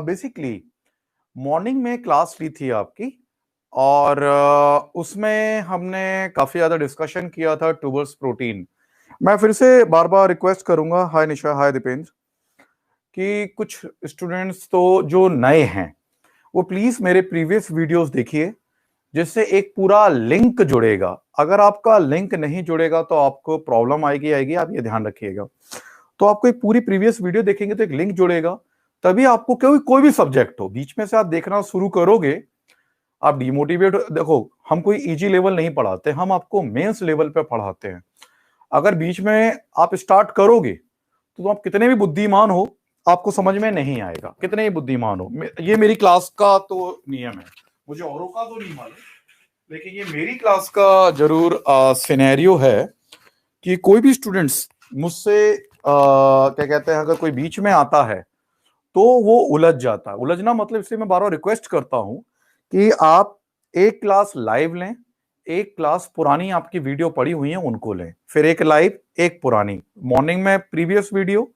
Basically morning में class ली थी आपकी और उसमें हमने काफी ज्यादा डिस्कशन किया था टुवर्ड्स प्रोटीन। मैं फिर से बार बार रिक्वेस्ट करूंगा, हाय निशा, हाय दीपेंद्र, कि कुछ स्टूडेंट्स तो जो नए हैं वो प्लीज मेरे प्रीवियस वीडियोस देखिए, जिससे एक पूरा लिंक जुड़ेगा। अगर आपका लिंक नहीं जुड़ेगा तो आपको प्रॉब्लम आएगी, आप ये ध्यान रखिएगा। तो आपको एक पूरी प्रीवियस वीडियो देखेंगे तो एक लिंक जुड़ेगा, तभी आपको कोई कोई भी सब्जेक्ट हो बीच में से आप देखना शुरू करोगे, आप डिमोटिवेट। देखो, हम कोई इजी लेवल नहीं पढ़ाते, हम आपको मेंस लेवल पे पढ़ाते हैं। अगर बीच में आप स्टार्ट करोगे तो आप कितने भी बुद्धिमान हो, आपको समझ में नहीं आएगा, कितने ही बुद्धिमान हो। ये मेरी क्लास का तो नियम है, मुझे औरों का तो नहीं मालूम, लेकिन ये मेरी क्लास का जरूर सिनेरियो है कि कोई भी स्टूडेंट्स मुझसे क्या कहते हैं, अगर कोई बीच में आता है तो वो उलझ जाता है। उलझना मतलब, इसलिए मैं बार बार रिक्वेस्ट करता हूं कि आप एक क्लास लाइव लें, एक क्लास पुरानी आपकी वीडियो पड़ी हुई है उनको लें, फिर एक लाइव एक पुरानी, मॉर्निंग में प्रीवियस वीडियो,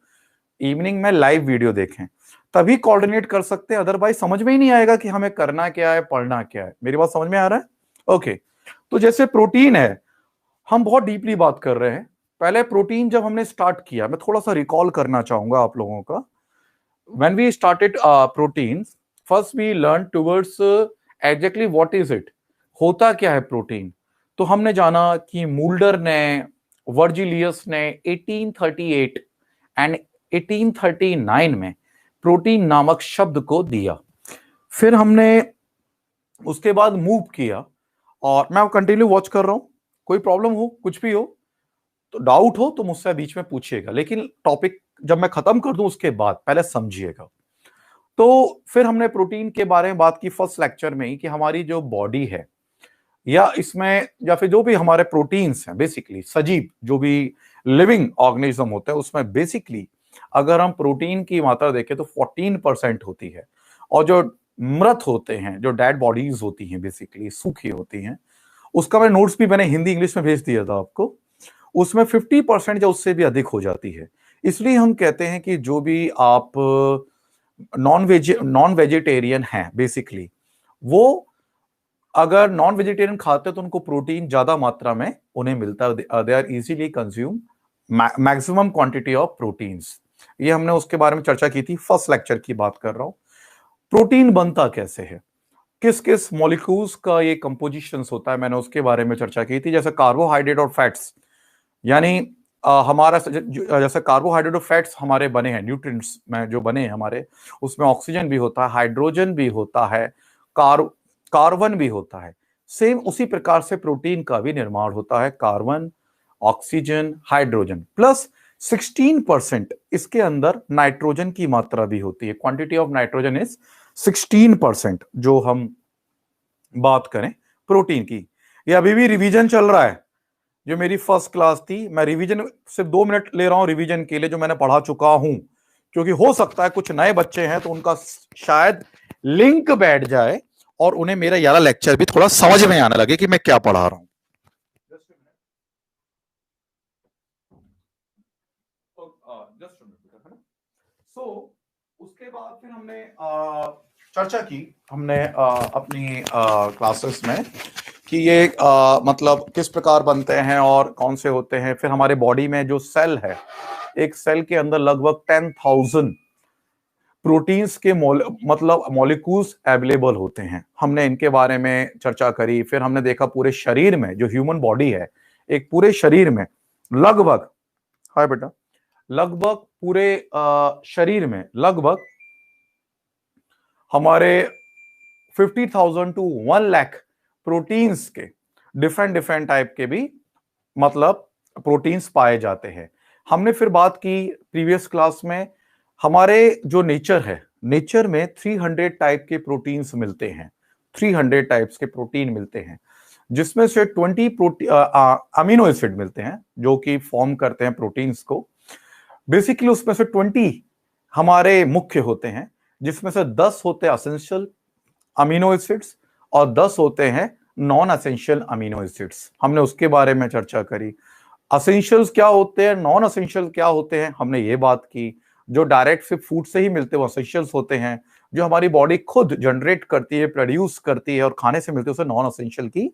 इवनिंग में लाइव वीडियो देखें, तभी कोऑर्डिनेट कर सकते हैं। अदरवाइज समझ में ही नहीं आएगा कि हमें करना क्या है, पढ़ना क्या है। मेरी बात समझ में आ रहा है? ओके। तो जैसे प्रोटीन है, हम बहुत डीपली बात कर रहे हैं। पहले प्रोटीन जब हमने स्टार्ट किया, मैं थोड़ा सा रिकॉल करना चाहूंगा आप लोगों का। when we started proteins, first we learned towards exactly what is it, होता क्या है प्रोटीन। तो हमने जाना कि मूल्डर ने, वर्जिलियस ने 1838 एंड 1839 में प्रोटीन नामक शब्द को दिया। फिर हमने उसके बाद मूव किया, और मैं कंटिन्यू वॉच कर रहा हूं, कोई प्रॉब्लम हो, कुछ भी हो तो, डाउट हो तो मुझसे बीच में पूछिएगा, लेकिन टॉपिक जब मैं खत्म कर दूं उसके बाद पहले समझिएगा। तो फिर हमने प्रोटीन के बारे में बात की फर्स्ट लेक्चर में ही, कि हमारी जो बॉडी है या इसमें, या फिर जो भी हमारे प्रोटीन्स हैं, बेसिकली सजीव जो भी लिविंग ऑर्गेनिज्म होते हैं, उसमें बेसिकली अगर हम प्रोटीन की मात्रा देखें तो 14% होती है। और जो मृत होते हैं, जो डेड बॉडीज होती हैं, बेसिकली सूखी होती हैं, उसका मैं नोट्स भी मैंने हिंदी इंग्लिश में भेज दिया था आपको, उसमें 50% या उससे भी अधिक हो जाती है। इसलिए हम कहते हैं कि जो भी आप नॉन वेजिटेरियन हैं, बेसिकली वो अगर नॉन वेजिटेरियन खाते हैं तो उनको प्रोटीन ज्यादा मात्रा में उन्हें मिलता है, they are easily consume maximum quantity of proteins. ये हमने उसके बारे में चर्चा की थी, फर्स्ट लेक्चर की बात कर रहा हूं। प्रोटीन बनता कैसे है, किस किस मॉलिक्यूल्स का ये कंपोजिशंस होता है, मैंने उसके बारे में चर्चा की थी। जैसे कार्बोहाइड्रेट और फैट्स, यानी हमारा जैसे कार्बोहाइड्रेट और फैट्स हमारे बने हैं, न्यूट्रिएंट्स में जो बने हैं हमारे, उसमें ऑक्सीजन भी होता है, हाइड्रोजन भी होता है, कार्बन भी होता है। सेम उसी प्रकार से प्रोटीन का भी निर्माण होता है, कार्बन, ऑक्सीजन, हाइड्रोजन, प्लस 16% इसके अंदर नाइट्रोजन की मात्रा भी होती है। क्वांटिटी ऑफ नाइट्रोजन इज 16% जो हम बात करें प्रोटीन की। ये अभी भी रिवीजन चल रहा है, जो मेरी फर्स्ट क्लास थी, मैं रिवीजन सिर्फ 2 मिनट ले रहा हूं रिवीजन के लिए, जो मैंने पढ़ा चुका हूं, क्योंकि हो सकता है कुछ नए बच्चे हैं तो उनका शायद लिंक बैठ जाए और उन्हें मेरा यारा लेक्चर भी थोड़ा समझ में आने लगे कि मैं क्या पढ़ा रहा हूं। सो उसके बाद फिर हमने चर्चा की, हमने अपनी क्लासेस में, कि ये मतलब किस प्रकार बनते हैं और कौन से होते हैं। फिर हमारे बॉडी में जो सेल है, एक सेल के अंदर लगभग 10,000 प्रोटीन्स के मतलब मॉलिक्यूल्स अवेलेबल होते हैं, हमने इनके बारे में चर्चा करी। फिर हमने देखा पूरे शरीर में, जो ह्यूमन बॉडी है, एक पूरे शरीर में लगभग, हाय बेटा, लगभग पूरे शरीर में लगभग हमारे 50,000 टू 1 लाख प्रोटीन्स के डिफरेंट डिफरेंट टाइप के भी मतलब प्रोटीन्स पाए जाते हैं। हमने फिर बात की प्रीवियस क्लास में, हमारे जो नेचर है, नेचर में 300 टाइप के प्रोटीन्स मिलते हैं, 300 टाइप्स के प्रोटीन मिलते हैं, जिसमें से 20 अमीनो एसिड मिलते हैं जो कि फॉर्म करते हैं प्रोटीन्स को। बेसिकली उसमें से 20 हमारे मुख्य होते हैं, जिसमें से 10 होते हैं असेंशियल अमीनो एसिड्स और 10 होते हैं नॉन असेंशियल अमीनो एसिड्स। हमने उसके बारे में चर्चा करी। असेंशियल्स क्या होते हैं, नॉन असेंशियल क्या होते हैं, हमने ये बात की। जो डायरेक्ट सिर्फ फूड से ही मिलते हैं वो असेंशियल्स होते हैं, जो हमारी बॉडी खुद जनरेट करती है, प्रोड्यूस करती है और खाने से मिलती है, उसे नॉन एसेंशियल की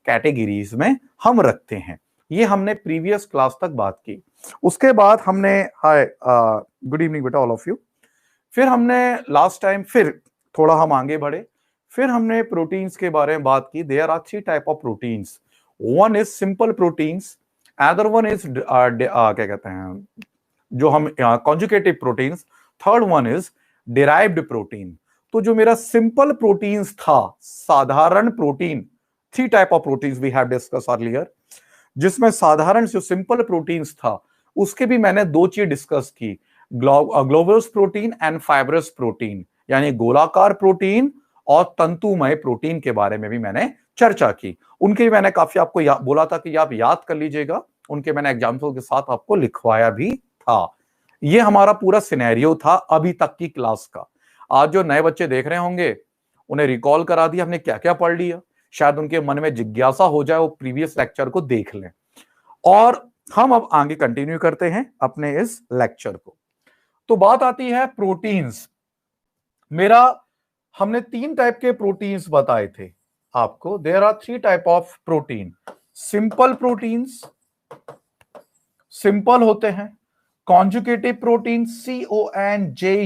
कैटेगरीज में हम रखते हैं। ये हमने प्रीवियस क्लास तक बात की। उसके बाद हमने हाय गुड इवनिंग बेटा ऑल ऑफ यू। फिर हमने लास्ट टाइम फिर थोड़ा हम आगे बढ़े, फिर हमने प्रोटीन्स के बारे में बात की। There are 3 type of proteins. One is simple proteins, other one is क्या कहते हैं जो हम conjugative proteins, third one is derived protein. तो जो मेरा सिंपल प्रोटीन्स था, साधारण protein, 3 type of proteins we have discuss earlier, जिसमें साधारण जो सिंपल प्रोटीन्स था उसके भी मैंने 2 चीज डिस्कस की, ग्लोबुलस प्रोटीन एंड फाइब्रस प्रोटीन, यानी गोलाकार प्रोटीन और तंतुमय प्रोटीन के बारे में भी मैंने चर्चा की। उनके भी मैंने काफी आपको बोला था कि आप याद कर लीजिएगा, उनके मैंने एग्जाम्पल के साथ आपको लिखवाया भी था। ये हमारा पूरा सिनेरियो था अभी तक की क्लास का। आज जो नए बच्चे देख रहे होंगे उन्हें रिकॉल करा दिया हमने क्या क्या पढ़ लिया, शायद उनके मन में जिज्ञासा हो जाए, वो प्रीवियस लेक्चर को देख लें। और हम अब आगे कंटिन्यू करते हैं अपने इस लेक्चर को। तो बात आती है प्रोटीन्स। मेरा हमने 3 टाइप के प्रोटीन्स बताए थे आपको। There are 3 type of protein. Simple proteins, simple होते हैं। Conjugative protein, CONJUGAT,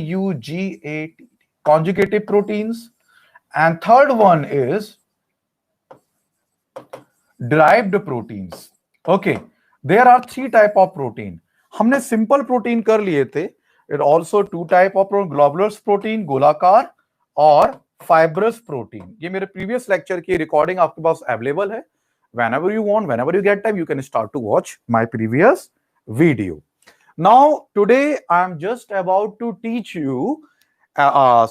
conjugative proteins. And third one is derived proteins. Okay, there are 3 type of protein. हमने सिंपल प्रोटीन कर लिए थे। It also 2 type of globulus protein, गोलाकार, और fibrous protein. ये मेरे प्रीवियस लेक्चर की रिकॉर्डिंग आपके पास अवेलेबल है। Whenever you want, whenever you get time, you can start to watch my previous video. Now, today I am just about to teach you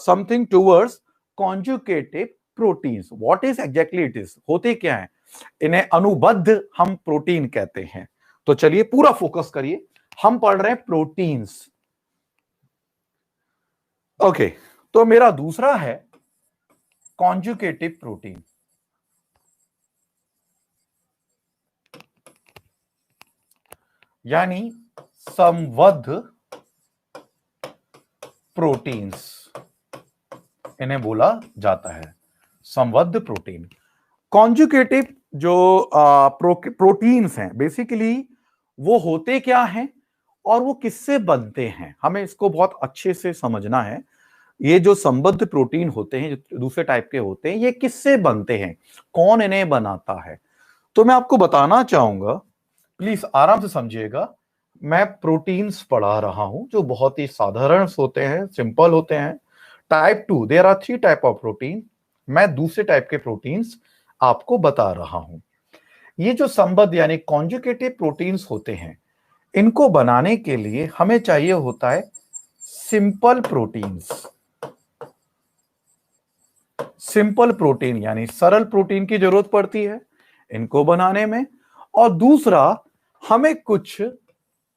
something towards conjugative proteins. What is exactly it is? होते क्या है? इन्हें अनुबद्ध हम protein कहते हैं। तो चलिए पूरा फोकस करिए, हम पढ़ रहे हैं प्रोटीन्स। ओके, तो मेरा दूसरा है कॉन्जुगेटिव प्रोटीन, यानी संबद्ध प्रोटीन्स इन्हें बोला जाता है, संबद्ध प्रोटीन। कॉन्जुगेटिव जो प्रोटीन्स हैं, बेसिकली वो होते क्या हैं और वो किससे बनते हैं, हमें इसको बहुत अच्छे से समझना है। ये जो संबद्ध प्रोटीन होते हैं, जो दूसरे टाइप के होते हैं, ये किससे बनते हैं, कौन इन्हें बनाता है। तो मैं आपको बताना चाहूंगा, प्लीज आराम से समझिएगा। मैं प्रोटीन्स पढ़ा रहा हूं जो बहुत ही साधारण होते हैं, सिंपल होते हैं। Type 2, there are 3 type of protein. मैं दूसरे टाइप के प्रोटीन्स आपको बता रहा हूं। ये जो संबद्ध यानी कॉन्जुगेटिव प्रोटीन्स होते हैं, इनको बनाने के लिए हमें चाहिए होता है सिंपल प्रोटीन्स। सिंपल प्रोटीन यानी सरल प्रोटीन की जरूरत पड़ती है इनको बनाने में। और दूसरा, हमें कुछ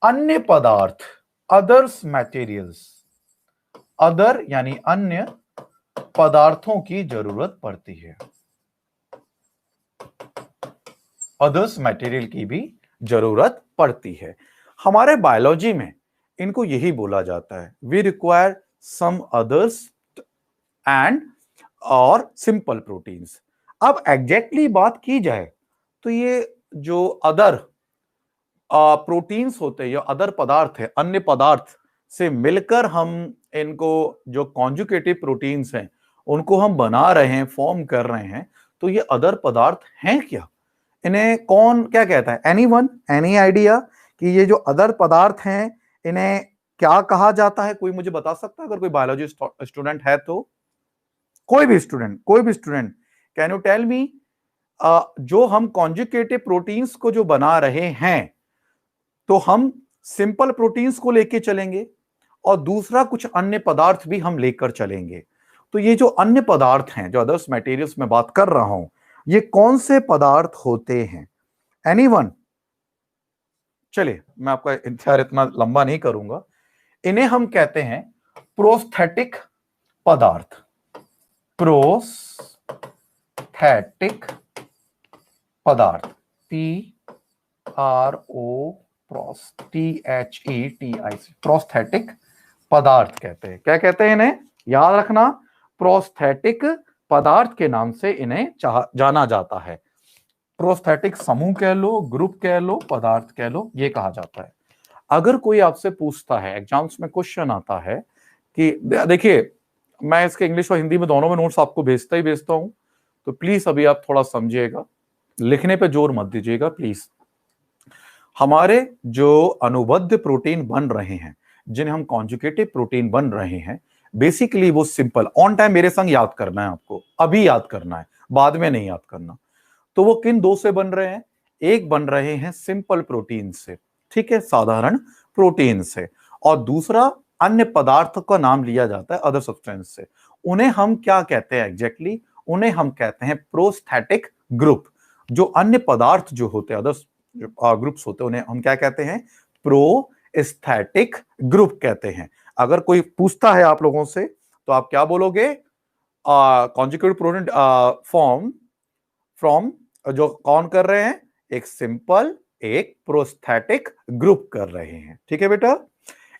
अन्य पदार्थ, अदर्स मटेरियल्स, अदर यानी अन्य पदार्थों की जरूरत पड़ती है। अदर्स मटेरियल की भी जरूरत पड़ती है। हमारे बायोलॉजी में इनको यही बोला जाता है, we require some others and और सिंपल प्रोटीन्स। अब एग्जैक्टली बात की जाए तो ये जो अदर प्रोटीन्स होते हैं या अदर पदार्थ है, अन्य पदार्थ से मिलकर हम इनको जो कॉन्जुगेटिव प्रोटीन्स हैं उनको हम बना रहे हैं, फॉर्म कर रहे हैं। तो ये अदर पदार्थ हैं क्या, इन्हें कौन क्या कहता है? एनीवन, एनी आइडिया कि ये जो अदर पदार्थ हैं इन्हें क्या कहा जाता है? कोई मुझे बता सकता है? अगर कोई बायोलॉजी स्टूडेंट है तो, कोई भी student, can you tell me, जो हम कॉन्जुगेटिव प्रोटीन्स को जो बना रहे हैं, तो हम सिंपल प्रोटीन्स को लेके चलेंगे और दूसरा कुछ अन्य पदार्थ भी हम लेकर चलेंगे। तो ये जो अन्य पदार्थ हैं, जो अदर्स मटेरियल्स में बात कर रहा हूं, ये कौन से पदार्थ होते हैं? एनीवन? चलिए, मैं आपका इंतजार इतना लंबा नहीं करूंगा। इन्हें हम कहते हैं प्रोस्थेटिक पदार्थ। प्रोस्थेटिक पदार्थ, PROSTHETIC, प्रोस्थेटिक पदार्थ कहते हैं। क्या कहते हैं इन्हें? याद रखना, प्रोस्थेटिक पदार्थ के नाम से इन्हें जाना जाता है। प्रोस्थेटिक समूह कह लो, ग्रुप कह लो, पदार्थ कह लो, ये कहा जाता है। अगर कोई आपसे पूछता है, एग्जाम्स में क्वेश्चन आता है कि देखिए मैं इसके इंग्लिश और हिंदी में दोनों में नोट्स आपको भेजता ही भेजता हूं, तो प्लीज अभी आप थोड़ा समझिएगा, लिखने पे जोर मत दीजिएगा प्लीज। हमारे जो अनुबद्ध प्रोटीन बन रहे हैं, जिन्हें हम कॉन्जुगेटिव प्रोटीन बन रहे हैं, बेसिकली वो सिंपल, ऑन टाइम मेरे संग याद करना है, आपको अभी याद करना है, बाद में नहीं याद करना। तो वो किन दो से बन रहे हैं? एक बन रहे हैं सिंपल प्रोटीन से, ठीक है, साधारण प्रोटीन से, और दूसरा अन्य पदार्थ का नाम लिया जाता है अदर सब्सटेंस से। उन्हें हम क्या कहते हैं एग्जैक्टली? उन्हें हम कहते हैं प्रोस्थेटिक ग्रुप। जो अन्य पदार्थ जो होते हैं, अदर ग्रुप्स होते हैं, उन्हें हम क्या कहते हैं? प्रोस्थेटिक ग्रुप कहते हैं। अगर कोई पूछता है आप लोगों से तो आप क्या बोलोगे? कॉन्जुगेटिव प्रोटीन फॉर्म फ्रॉम, जो कौन कर रहे हैं? एक सिंपल, एक प्रोस्थेटिक ग्रुप कर रहे हैं। ठीक है बेटा,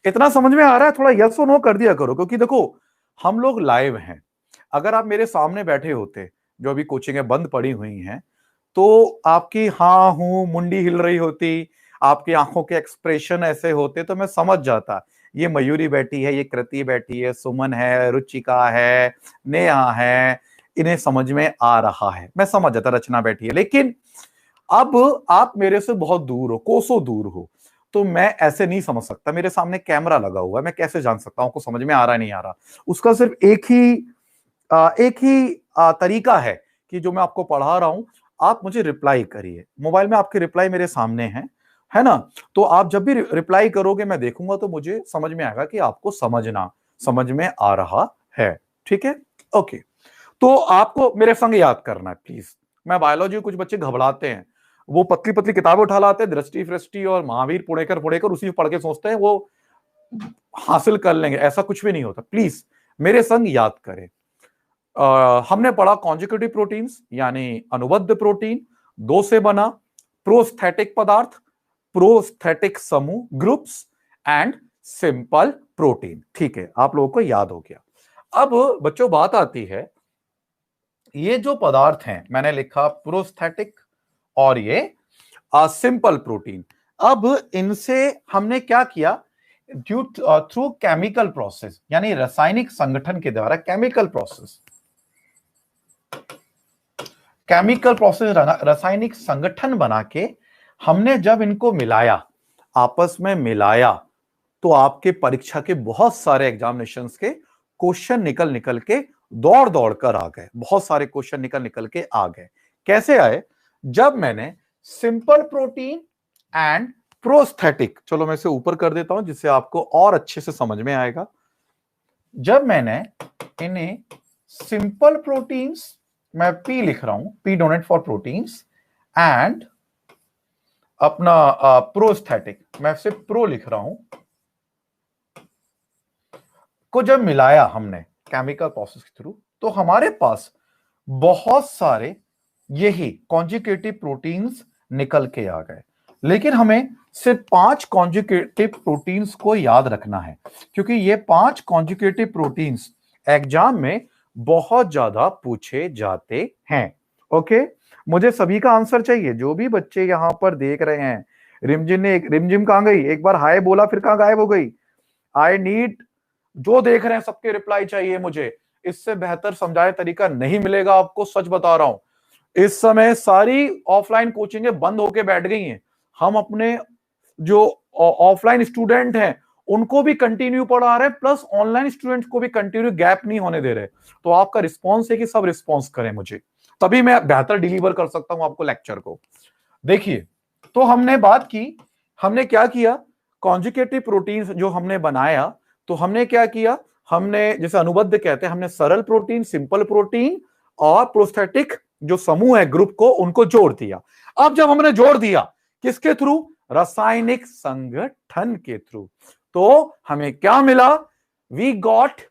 इतना समझ में आ रहा है? थोड़ा यस और नो कर दिया करो, क्योंकि देखो हम लोग लाइव हैं। अगर आप मेरे सामने बैठे होते, जो अभी कोचिंगें बंद पड़ी हुई हैं, तो आपकी हाँ हूं मुंडी हिल रही होती, आपकी आंखों के एक्सप्रेशन ऐसे होते, तो मैं समझ जाता ये मयूरी बैठी है, ये कृति बैठी है, सुमन है, रुचिका है, नेहा है, इन्हें समझ में आ रहा है, मैं समझ जाता रचना बैठी है। लेकिन अब आप मेरे से बहुत दूर हो, कोसों दूर हो, तो मैं ऐसे नहीं समझ सकता। मेरे सामने कैमरा लगा हुआ है, मैं कैसे जान सकता हूं आपको समझ में आ रहा है नहीं आ रहा? उसका सिर्फ एक ही तरीका है कि जो मैं आपको पढ़ा रहा हूं, आप मुझे रिप्लाई करिए। मोबाइल में आपके रिप्लाई मेरे सामने है ना? तो आप जब भी रिप्लाई करोगे मैं देखूंगा, तो मुझे समझ में आएगा कि आपको समझ में आ रहा है। ठीक है, ओके। तो आपको मेरे संग याद करना है प्लीज। मैं बायोलॉजी, कुछ बच्चे घबराते हैं, वो पतली पतली किताबें उठा लाते हैं, दृष्टि फृष्टि और महावीर पुणेकर उसी पढ़ के सोचते हैं वो हासिल कर लेंगे। ऐसा कुछ भी नहीं होता, प्लीज मेरे संग याद करें। हमने पढ़ा कॉन्जुगेटिव प्रोटीन्स यानी अनुबद्ध प्रोटीन, दो से बना, प्रोस्थेटिक पदार्थ, प्रोस्थेटिक समूह ग्रुप्स, एंड सिंपल प्रोटीन। ठीक है, आप लोगों को याद हो गया। अब बच्चों बात आती है, ये जो पदार्थ हैं मैंने लिखा प्रोस्थेटिक और ये सिंपल प्रोटीन। अब इनसे हमने क्या किया? थ्रू केमिकल प्रोसेस, यानी रासायनिक संगठन के द्वारा, केमिकल प्रोसेस रासायनिक संगठन बना के हमने जब इनको मिलाया, आपस में मिलाया, तो आपके परीक्षा के बहुत सारे एग्जामिनेशंस के क्वेश्चन निकल के दौड़ कर आ गए। बहुत सारे क्वेश्चन निकल के आ गए। कैसे आए? जब मैंने सिंपल प्रोटीन एंड प्रोस्थेटिक, चलो मैं इसे ऊपर कर देता हूं जिससे आपको और अच्छे से समझ में आएगा। जब मैंने इन्हें सिंपल प्रोटीन्स, मैं पी लिख रहा हूं, P donate for proteins, and अपना प्रोस्थेटिक, मैं सिर्फ प्रो लिख रहा हूं, को जब मिलाया हमने केमिकल प्रोसेस के थ्रू, तो हमारे पास बहुत सारे यही कॉन्जुगेटिव प्रोटीन्स निकल के आ गए। लेकिन हमें सिर्फ 5 कॉन्जुगेटिव प्रोटीन्स को याद रखना है, क्योंकि ये 5 कॉन्जुगेटिव प्रोटीन्स एग्जाम में बहुत ज्यादा पूछे जाते हैं। ओके, मुझे सभी का आंसर चाहिए, जो भी बच्चे यहां पर देख रहे हैं। रिमझिम कहां गई? एक बार हाय बोला फिर कहां गायब हो गई? आई नीड, जो देख रहे हैं सबके रिप्लाई चाहिए मुझे। इससे बेहतर समझाए तरीका नहीं मिलेगा आपको, सच बता रहा हूं। इस समय सारी ऑफलाइन कोचिंगें बंद होके बैठ गई हैं। हम अपने जो ऑफलाइन स्टूडेंट हैं उनको भी कंटिन्यू पढ़ा रहे हैं, प्लस ऑनलाइन स्टूडेंट्स को भी कंटिन्यू गैप नहीं होने दे रहे। तो आपका रिस्पॉन्स है कि सब रिस्पॉन्स करें मुझे, तभी मैं बेहतर डिलीवर कर सकता हूं आपको लेक्चर को। देखिए, तो हमने बात की, हमने क्या किया? कॉन्जुगेटिव प्रोटीन जो हमने बनाया, तो हमने क्या किया? हमने, जैसे अनुबद्ध कहते हैं, हमने सरल प्रोटीन, सिंपल प्रोटीन और प्रोस्थेटिक जो समूह है ग्रुप को, उनको जोड़ दिया। अब जब हमने जोड़ दिया, किसके थ्रू? रासायनिक संगठन के थ्रू, तो हमें क्या मिला? We got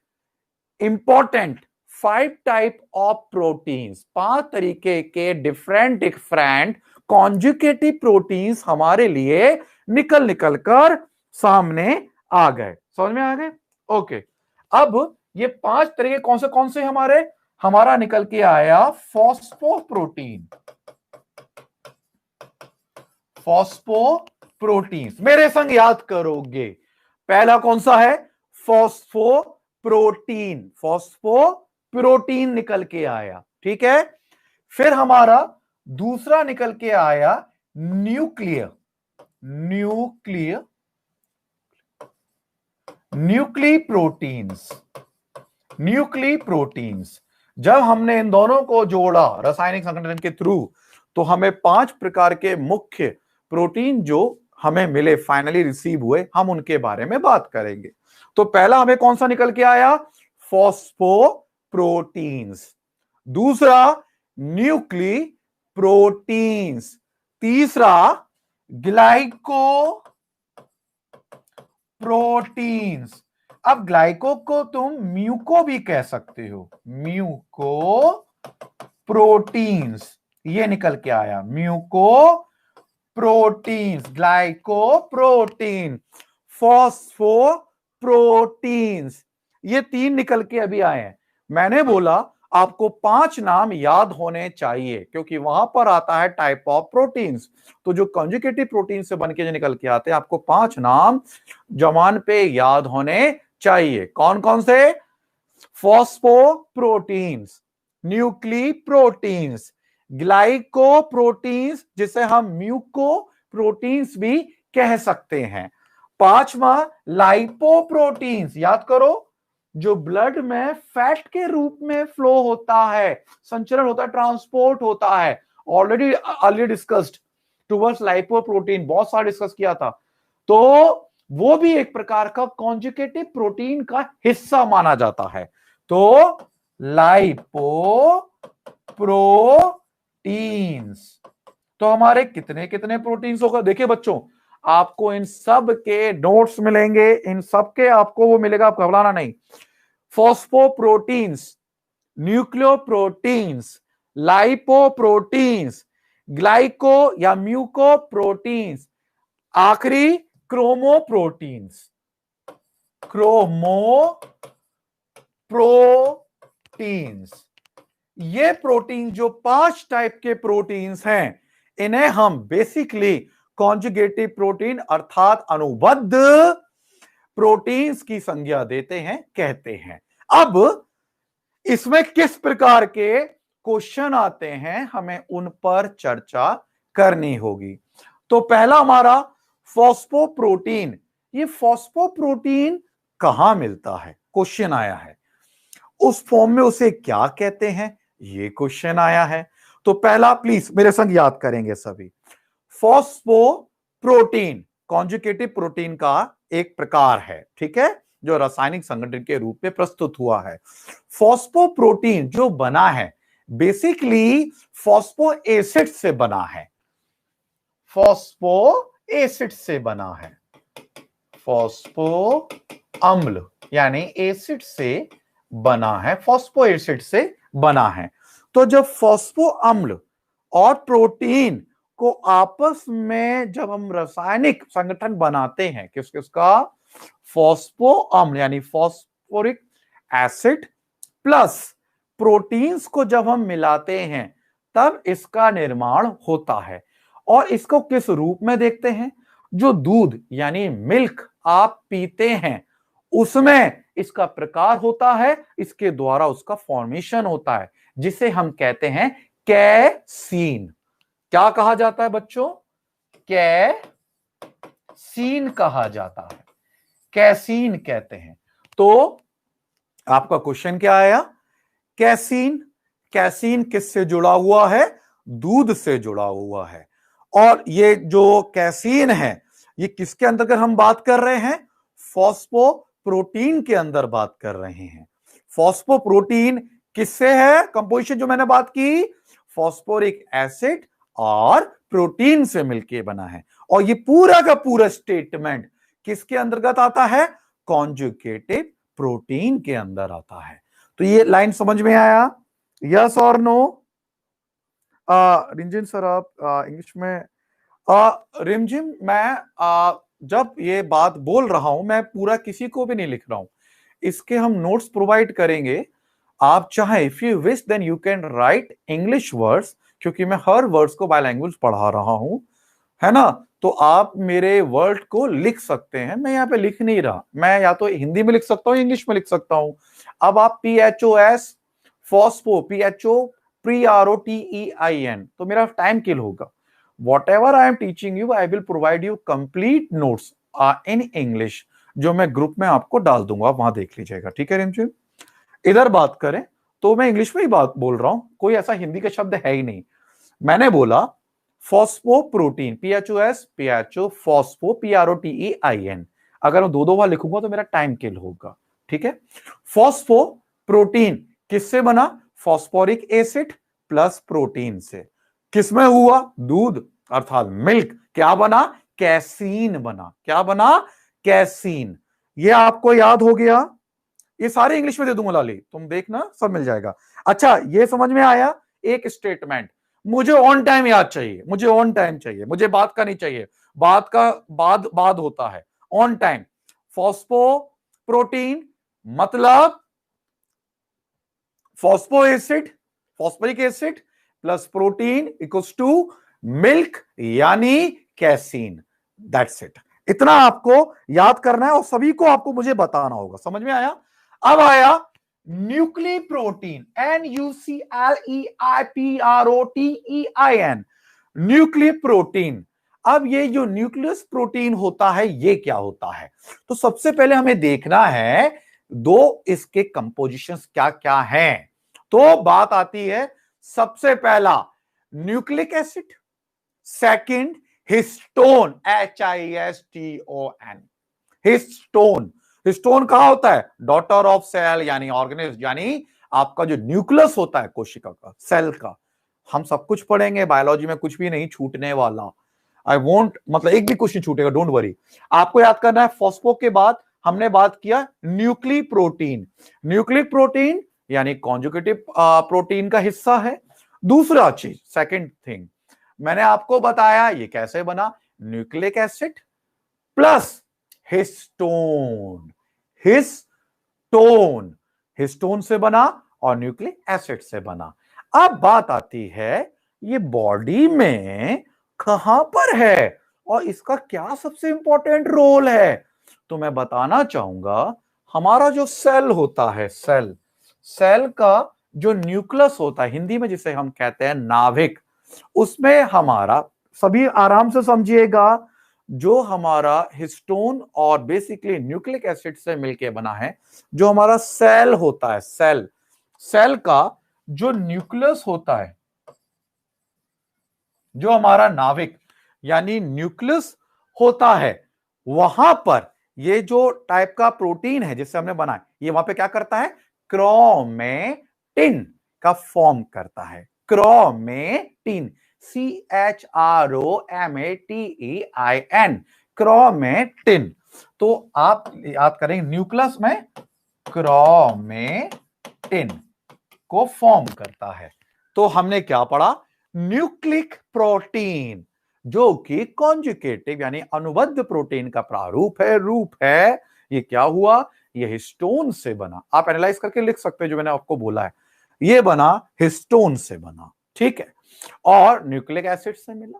important 5 type of proteins, 5 तरीके के डिफरेंट कॉन्जुगेटिव प्रोटीन्स हमारे लिए निकल कर सामने आ गए। समझ में आ गए? ओके, अब ये 5 तरीके कौन से हमारे, हमारा निकल के आया फॉस्फोप्रोटीन, फॉस्फोप्रोटीन। मेरे संग याद करोगे, पहला कौन सा है, फॉस्फोप्रोटीन, फॉस्फोप्रोटीन निकल के आया, ठीक है। फिर हमारा दूसरा निकल के आया nuclear, nuclear, nuclei proteins, nuclei proteins. जब हमने इन दोनों को जोड़ा रासायनिक संगठन के थ्रू, तो हमें 5 प्रकार के मुख्य प्रोटीन जो हमें मिले, फाइनली रिसीव हुए, हम उनके बारे में बात करेंगे। तो पहला हमें कौन सा निकल के आया, फॉस्फोप्रोटीन्स। दूसरा न्यूक्ली प्रोटीन्स। तीसरा ग्लाइको प्रोटीन्स। अब ग्लाइको को तुम म्यूको भी कह सकते हो, म्यूको प्रोटीन्स, ये निकल के आया muco proteins, glyco protein, phospho proteins, ये 3 निकल के अभी आए हैं। मैंने बोला आपको 5 नाम याद होने चाहिए, क्योंकि वहां पर आता है टाइप ऑफ प्रोटीन्स। तो जो कॉन्जुगेटिव प्रोटीन से बनके जो निकल के आते हैं, आपको 5 नाम जबान पे याद होने चाहिए। कौन कौन से, फॉस्फोप्रोटीन्स, न्यूक्ली प्रोटीन्स, ग्लाइको प्रोटीन्स, जिसे हम म्यूको प्रोटीन्स भी कह सकते हैं। 5वां लाइपोप्रोटीन्स, याद करो, जो ब्लड में फैट के रूप में फ्लो होता है, संचरण होता है, ट्रांसपोर्ट होता है, already early discussed towards lipoprotein, बहुत सारा डिस्कस किया था। तो वो भी एक प्रकार का कॉन्जुगेटिव प्रोटीन का हिस्सा माना जाता है। तो लाइपोप्रोटीन्स, तो हमारे कितने कितने प्रोटीन्स होगा, देखिए बच्चों, आपको इन सब के नोट्स मिलेंगे, इन सब के आपको वो मिलेगा, आप घबराना नहीं। फॉस्फोप्रोटीन्स, न्यूक्लियोप्रोटीन्स, लाइपोप्रोटीन्स, ग्लाइको या म्यूकोप्रोटीन्स, आखिरी क्रोमोप्रोटीन्स, क्रोमोप्रोटीन्स। ये प्रोटीन जो 5 टाइप के प्रोटीन्स हैं, इन्हें हम बेसिकली कॉन्जुगेटिव प्रोटीन अर्थात अनुबद्ध प्रोटीन्स की संज्ञा देते हैं, कहते हैं। अब इसमें किस प्रकार के क्वेश्चन आते हैं, हमें उन पर चर्चा करनी होगी। तो पहला हमारा फॉस्फोप्रोटीन, ये फॉस्फोप्रोटीन कहां मिलता है, क्वेश्चन आया है। उस फॉर्म में उसे क्या कहते हैं, ये क्वेश्चन आया है। तो पहला प्लीज मेरे संग याद करेंगे सभी, फॉस्फोप्रोटीन कॉन्जुगेटिव प्रोटीन का एक प्रकार है, ठीक है, जो रासायनिक संगठन के रूप में प्रस्तुत हुआ है। फॉस्फोप्रोटीन जो बना है, बेसिकली फॉस्फो एसिड से बना है, फॉस्फो एसिड से बना है, फॉस्फो अम्ल यानी एसिड से बना है, फॉस्फो एसिड से बना है। तो जब फॉस्फो अम्ल और प्रोटीन को आपस में जब हम रासायनिक संगठन बनाते हैं, किस किसका, फॉस्फो अम्ल यानी फॉस्फोरिक एसिड प्लस प्रोटीन्स को जब हम मिलाते हैं, तब इसका निर्माण होता है। और इसको किस रूप में देखते हैं, जो दूध यानी मिल्क आप पीते हैं, उसमें इसका प्रकार होता है, इसके द्वारा उसका फॉर्मेशन होता है, जिसे हम कहते हैं कैसीन। क्या कहा जाता है बच्चों, कैसीन कहा जाता है, कैसीन कहते हैं। तो आपका क्वेश्चन क्या आया, कैसीन, कैसीन किससे जुड़ा हुआ है, दूध से जुड़ा हुआ है। और ये जो कैसीन है, ये किसके अंतर्गत हम बात कर रहे हैं, फॉस्फोप्रोटीन के अंदर बात कर रहे हैं। फॉस्फोप्रोटीन किससे है, कंपोजिशन जो मैंने बात की, फॉस्फोरिक एसिड और प्रोटीन से मिलकर बना है। और ये पूरा का पूरा स्टेटमेंट किसके अंतर्गत आता है, कॉन्जुगेटिव प्रोटीन के अंदर आता है। तो ये लाइन समझ में आया, यस और नो? रिंजिन सर आप इंग्लिश में, रिमझिम मैं जब ये बात बोल रहा हूं, मैं पूरा किसी को भी नहीं लिख रहा हूं, इसके हम नोट्स प्रोवाइड करेंगे। आप चाहे if you wish then you can write English words, क्योंकि मैं हर वर्ड्स को बायलैंग्वेज पढ़ा रहा हूं, है ना। तो आप मेरे वर्ड को लिख सकते हैं। मैं यहाँ पे लिख नहीं रहा, मैं या तो हिंदी में लिख सकता हूँ, इंग्लिश में लिख सकता हूं। अब आप PHOS फॉस्फो, PHO PROTEIN, तो मेरा टाइम किल होगा। What ever I am teaching you, I will provide you complete notes in English, जो मैं ग्रुप में आपको डाल दूंगा, आप वहां देख लीजिएगा। ठीक है रिमझिम। इधर बात करें तो मैं इंग्लिश में ही बात बोल रहा हूं, कोई ऐसा हिंदी का शब्द है ही नहीं। मैंने बोला फॉस्फोप्रोटीन, PHOS PHO फॉस्फो PROTEIN। अगर मैं दो बार लिखूंगा तो मेरा टाइम किल होगा। ठीक है। फॉस्फोप्रोटीन किससे बना? फॉस्फोरिक एसिड प्लस प्रोटीन से। किसमें हुआ? दूध अर्थात मिल्क। क्या बना? कैसीन बना। क्या बना? कैसीन। ये आपको याद हो गया। ये सारे इंग्लिश में दे दूंगा लाली, तुम देखना सब मिल जाएगा। अच्छा, ये समझ में आया। एक स्टेटमेंट, मुझे ऑन टाइम याद चाहिए, मुझे ऑन टाइम चाहिए, मुझे बात का नहीं चाहिए। बात का बाद होता है, ऑन टाइम। फॉस्फो प्रोटीन मतलब phospho acid, phosphoric acid plus protein equals to milk यानी कैसीन। That's it. इतना आपको याद करना है और सभी को आपको मुझे बताना होगा। समझ में आया? अब आया nuclear protein, NUCLEIPROTEIN, nuclear protein. अब ये जो न्यूक्लियस प्रोटीन होता है ये क्या होता है? तो सबसे पहले हमें देखना है दो इसके कंपोजिशंस क्या क्या हैं। तो बात आती है सबसे पहला nucleic acid, second histone, HISTON, histone. Histone कहां होता है? डॉटर ऑफ सेल यानी ऑर्गेनिज्म, यानी आपका जो न्यूक्लियस होता है कोशिका का, सेल का। हम सब कुछ पढ़ेंगे बायोलॉजी में, कुछ भी नहीं छूटने वाला। आई वोंट, मतलब एक भी क्वेश्चन छूटेगा, डोंट वरी। आपको याद करना है फॉस्फो के बाद हमने बात किया न्यूक्लिक प्रोटीन। न्यूक्लिक प्रोटीन यानी कॉन्जुगेटिव प्रोटीन का हिस्सा है। दूसरा चीज, सेकंड थिंग, मैंने आपको बताया ये कैसे बना। Nucleic acid plus histone, histone, histone से बना और न्यूक्लिक एसिड से बना। अब बात आती है ये बॉडी में कहां पर है और इसका क्या सबसे इंपॉर्टेंट रोल है। तो मैं बताना चाहूंगा हमारा जो सेल होता है, सेल, सेल का जो न्यूक्लियस होता है, हिंदी में जिसे हम कहते हैं नाभिक, उसमें हमारा, सभी आराम से समझिएगा, जो हमारा हिस्टोन और बेसिकली न्यूक्लिक एसिड से मिलके बना है, जो हमारा सेल होता है, सेल, सेल का जो न्यूक्लियस होता है, जो हमारा नाभिक यानी न्यूक्लियस होता है, वहां पर ये जो टाइप का प्रोटीन है जिससे हमने बनाया, ये वहां पे क्या करता है? क्रोमेटिन का फॉर्म करता है। Chromatin, CHROMATEIN, chromatin. तो आप याद करेंगे न्यूक्लियस में क्रोमेटिन को फॉर्म करता है। तो हमने क्या पढ़ा? न्यूक्लिक प्रोटीन, जो कि कॉन्जुगेटिव यानी अनुबद्ध प्रोटीन का प्रारूप है, रूप है। ये क्या हुआ? ये हिस्टोन से बना। आप एनालाइज करके लिख सकते हैं जो मैंने आपको बोला है, ये बना हिस्टोन से बना। ठीक है। और न्यूक्लिक एसिड से मिला।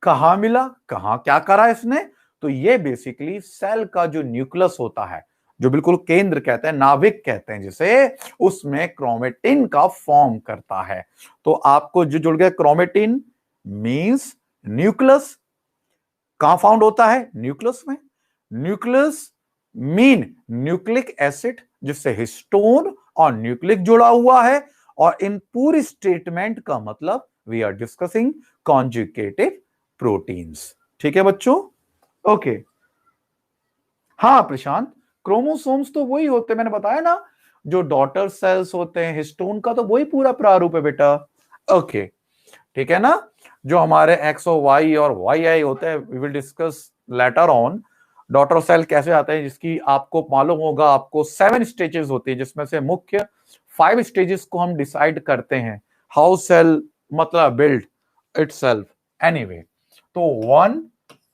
कहां मिला? कहां क्या करा इसने? तो ये बेसिकली सेल का जो न्यूक्लियस होता है, जो बिल्कुल केंद्र कहते हैं, नाभिक कहते हैं जिसे, उसमें क्रोमेटिन का फॉर्म करता है। तो आपको जो जुड़ गया क्रोमेटिन मींस न्यूक्लियस। कहां फाउंड होता है? न्यूक्लियस में। न्यूक्लियस मीन न्यूक्लिक एसिड, जिससे हिस्टोन और न्यूक्लिक जुड़ा हुआ है। और इन पूरी स्टेटमेंट का मतलब we are discussing conjugative proteins. ठीक है बच्चों? ओके। हाँ प्रशांत, क्रोमोसोम्स तो वही होते हैं, मैंने बताया ना, जो डॉटर सेल्स होते हैं। हिस्टोन का तो वही पूरा प्रारूप है बेटा। ओके, ठीक है ना। जो हमारे एक्स और वाई और वाई आई होते हैं, we will discuss later on. Daughter cell कैसे आते हैं, जिसकी आपको मालूम होगा, आपको 7 स्टेजेस होती है, जिसमें से मुख्य 5 स्टेजेस को हम डिसाइड करते हैं। हाउ सेल मतलब बिल्ड इटसेल्फ। एनीवे, तो 1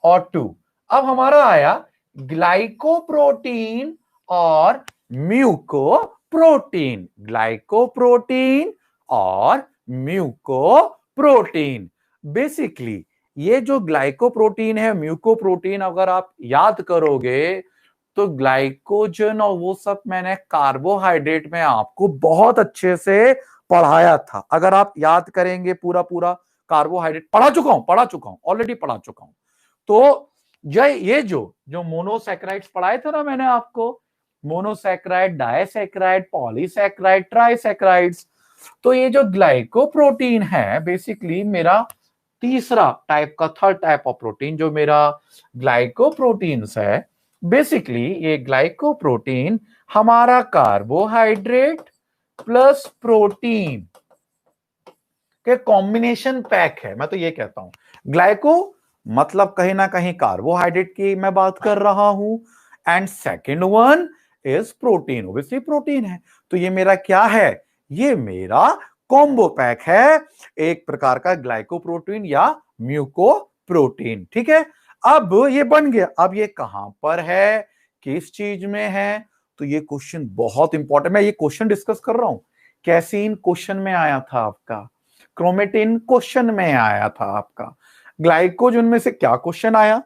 और 2। अब हमारा आया ग्लाइकोप्रोटीन और म्यूकोप्रोटीन, ग्लाइकोप्रोटीन और म्यूकोप्रोटीन। बेसिकली ये जो ग्लाइकोप्रोटीन है, म्यूकोप्रोटीन, अगर आप याद करोगे तो ग्लाइकोजन और वो सब मैंने कार्बोहाइड्रेट में आपको बहुत अच्छे से पढ़ाया था। अगर आप याद करेंगे पूरा पूरा कार्बोहाइड्रेट पढ़ा चुका हूं ऑलरेडी पढ़ा चुका हूं। तो ये जो मोनोसैकेराइड्स पढ़ाए थे ना मैंने आपको, मोनोसैकेराइड, डाइसैकेराइड, पॉलीसैकेराइड, ट्राइसैकेराइड्स, तो ये जो ग्लाइकोप्रोटीन है बेसिकली मेरा तीसरा टाइप का, थर्ड टाइप ऑफ प्रोटीन जो मेरा ग्लाइकोप्रोटीन्स है। बेसिकली ये ग्लाइकोप्रोटीन हमारा कार्बोहाइड्रेट प्लस प्रोटीन के कॉम्बिनेशन पैक है। मैं तो ये कहता हूं ग्लाइको मतलब कहीं ना कहीं कार्बोहाइड्रेट की मैं बात कर रहा हूं, and second one is protein, obviously protein है। तो ये मेरा क्या है, ये मेरा कॉम्बो पैक है, एक प्रकार का ग्लाइकोप्रोटीन या म्यूकोप्रोटीन। ठीक है, अब ये बन गया। अब ये कहां पर है, किस चीज में है, तो ये क्वेश्चन बहुत इंपॉर्टेंट। मैं ये क्वेश्चन डिस्कस कर रहा हूं, कैसीन क्वेश्चन में आया था आपका, क्रोमेटिन क्वेश्चन में आया था आपका, ग्लाइकोजन में से क्या क्वेश्चन आया,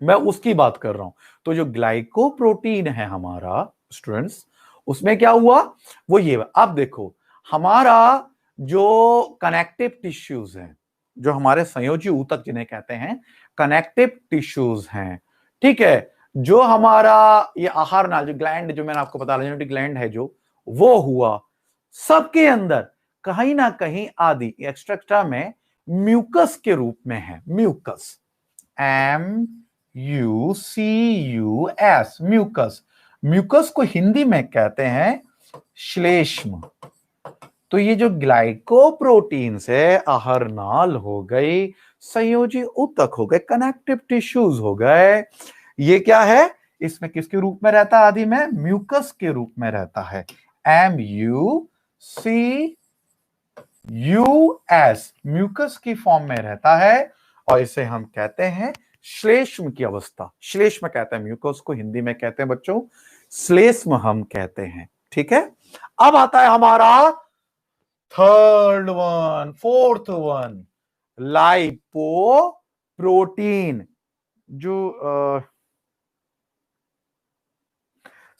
मैं उसकी बात कर रहा हूं। तो जो ग्लाइकोप्रोटीन है हमारा स्टूडेंट्स, उसमें क्या हुआ, वो ये। अब देखो हमारा जो कनेक्टिव टिश्यूज हैं, जो हमारे संयोजी ऊतक जिन्हें कहते हैं कनेक्टिव टिश्यूज हैं, ठीक है, जो हमारा ये आहार नाल जो ग्लैंड, जो मैंने आपको बता जेनेटिक ग्लैंड है जो, वो हुआ, सबके अंदर कहीं ना कहीं आदि एक्स्ट्रा में म्यूकस के रूप में है। Mucus, MUCUS, mucus. म्यूकस को हिंदी में कहते हैं श्लेष्म। तो ये जो ग्लाइकोप्रोटीन है, आहारनाल हो गई, संयोजी ऊतक हो गए, कनेक्टिव टिश्यूज हो गए, ये क्या है, इसमें किसके रूप में रहता है, आदि में म्यूकस के रूप में रहता है, MUCUS, म्यूकस की फॉर्म में रहता है, और इसे हम कहते हैं श्लेष्म की अवस्था। श्लेष्म कहते हैं म्यूकस को, हिंदी में कहते हैं बच्चों श्लेष्म हम कहते हैं। ठीक है, अब आता है हमारा third one, fourth one, lipoprotein. जो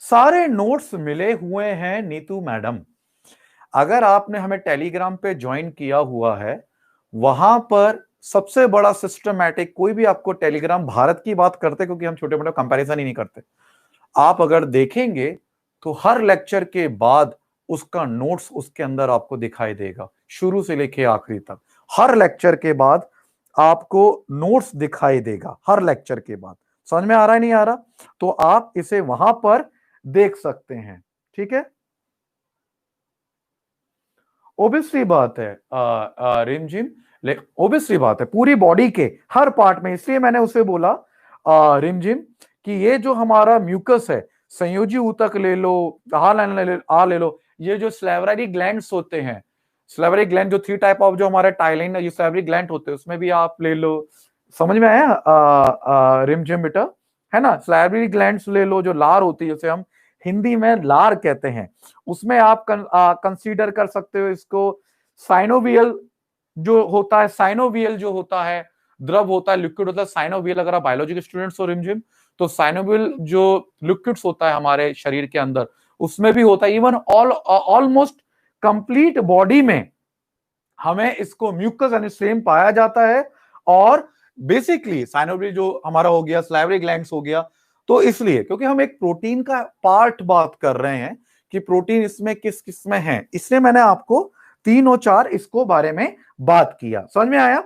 सारे नोट्स मिले हुए हैं नीतू मैडम, अगर आपने हमें टेलीग्राम पे ज्वाइन किया हुआ है, वहां पर सबसे बड़ा सिस्टमैटिक, कोई भी आपको टेलीग्राम, भारत की बात करते क्योंकि हम छोटे मोटे कंपैरिजन ही नहीं करते, आप अगर देखेंगे तो हर लेक्चर के बाद उसका नोट्स उसके अंदर आपको दिखाई देगा, शुरू से लेके आखिरी तक। हर लेक्चर के बाद आपको नोट्स दिखाई देगा, हर लेक्चर के बाद। समझ में आ रहा है नहीं आ रहा, तो आप इसे वहां पर देख सकते हैं। ठीक है, ओबियसली बात है रिमझिम, ओबियसली बात है पूरी बॉडी के हर पार्ट में, इसलिए मैंने उसे बोला रिमझिम कि ये जो हमारा म्यूकस है, संयोजी ऊतक ले लो, ले लो, ये जो स्लेवरी ग्लैंड्स होते हैं, स्लेवरी ग्लैंड जो 3 टाइप ऑफ जो हमारे टाइलिन ये स्लेवरी ग्लैंड होते हैं, उसमें भी आप ले लो। समझ में आया रिमझिम बेटा, है ना, स्लेवरी ग्लैंड्स ले लो, जो लार होती है, जैसे हम हिंदी में लार कहते हैं, उसमें आप कंसीडर कर सकते हो इसको। साइनोवियल जो होता है, साइनोवियल जो होता है, द्रव होता है, लिक्विड होता है साइनोवियल। अगर आप बायोलॉजी के स्टूडेंट्स हो रिमझिम, तो साइनोवियल जो लिक्विड्स होता है हमारे शरीर के अंदर, उसमें भी होता है। इवन ऑलमोस्ट कंप्लीट बॉडी में हमें इसको म्यूकस यानी सेम पाया जाता है। और बेसिकली साइनोवियल जो हमारा हो गया, सलाइवरी ग्लैंड्स हो गया, तो इसलिए क्योंकि हम एक प्रोटीन का पार्ट बात कर रहे हैं कि प्रोटीन इसमें किस किस में है, इसलिए मैंने आपको 3 और 4 इसको बारे में बात किया। समझ में आया?